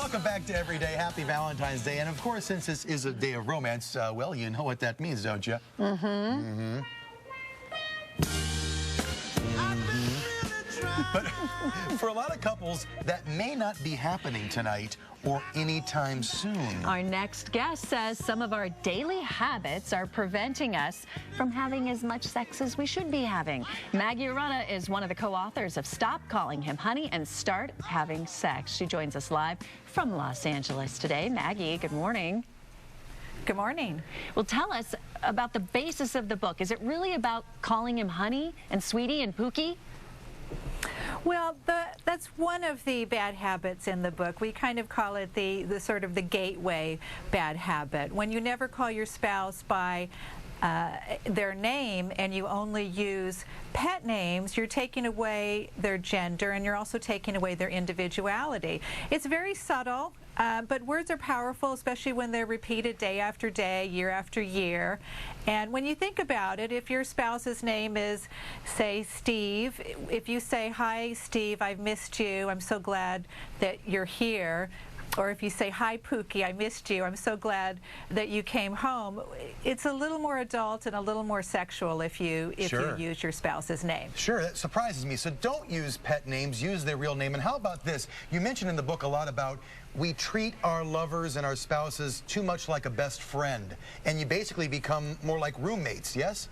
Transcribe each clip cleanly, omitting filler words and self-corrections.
Welcome back to Everyday. Happy Valentine's Day. And of course, since this is a day of romance, well, you know what that means, don't you? But for a lot of couples, that may not be happening tonight or anytime soon. Our next guest says some of our daily habits are preventing us from having as much sex as we should be having. Maggie Arana is one of the co-authors of Stop Calling Him Honey and Start Having Sex. She joins us live from Los Angeles today. Maggie, good morning. Good morning. Well, tell us about the basis of the book. Is it really about calling him honey and sweetie and Pookie? Well, that's one of the bad habits in the book. We kind of call it the sort of the gateway bad habit. When you never call your spouse by their name and you only use pet names, you're taking away their gender and you're also taking away their individuality. It's very subtle, but words are powerful, especially when they're repeated day after day, year after year. And when you think about it, if your spouse's name is, say, Steve, if you say, "Hi, Steve, I've missed you. I'm so glad that you're here." Or if you say, "Hi, Pookie, I missed you. I'm so glad that you came home." It's a little more adult and a little more sexual if you use your spouse's name. Sure, that surprises me. So don't use pet names, use their real name. And how about this? You mentioned in the book a lot about we treat our lovers and our spouses too much like a best friend. And you basically become more like roommates, yes?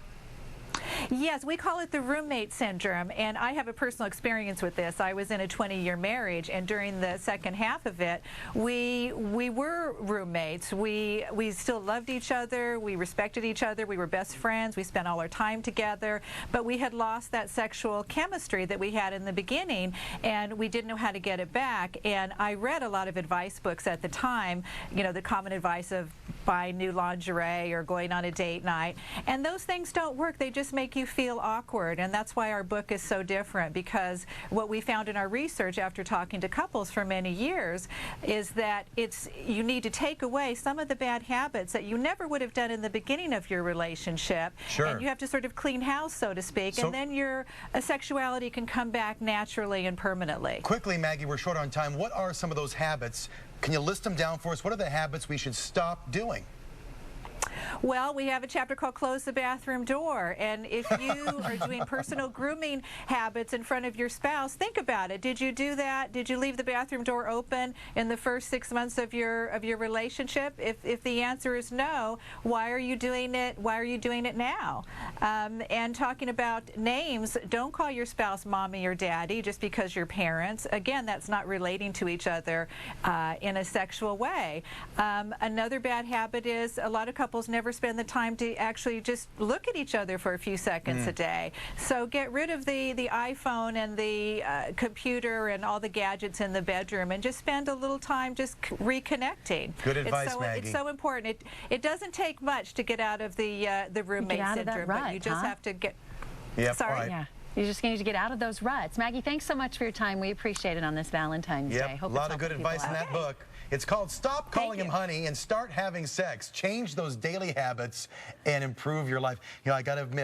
Yes, we call it the roommate syndrome, and I have a personal experience with this. I was in a 20-year marriage, and during the second half of it, we were roommates. We still loved each other, we respected each other, we were best friends, we spent all our time together, but we had lost that sexual chemistry that we had in the beginning, and we didn't know how to get it back. And I read a lot of advice books at the time, you know, the common advice of buy new lingerie or going on a date night, and those things don't work. They just make you feel awkward, and that's why our book is so different, because what we found in our research after talking to couples for many years is that you need to take away some of the bad habits that you never would have done in the beginning of your relationship. Sure. And you have to sort of clean house, so to speak, and then your sexuality can come back naturally and permanently. Quickly, Maggie, we're short on time. What are some of those habits? Can you list them down for us? What are the habits we should stop doing? Well, we have a chapter called Close the Bathroom Door, and if you are doing personal grooming habits in front of your spouse, think about it. Did you do that? Did you leave the bathroom door open in the first 6 months of your relationship? If the answer is no, why are you doing it? Why are you doing it now? And talking about names, don't call your spouse mommy or daddy just because you're parents. Again, that's not relating to each other in a sexual way. Another bad habit is a lot of couples never spend the time to actually just look at each other for a few seconds a day. So get rid of the iPhone and the computer and all the gadgets in the bedroom and just spend a little time just reconnecting. Good advice, Maggie. It's so important. It doesn't take much to get out of the roommate syndrome, but you just have to get... Yep. Sorry. Right. Yeah. You just need to get out of those ruts. Maggie, thanks so much for your time. We appreciate it on this Valentine's Day. Hope a lot of good advice in that book. It's called Stop Calling Him Honey and Start Having Sex. Change those daily habits and improve your life. You know, I got to admit,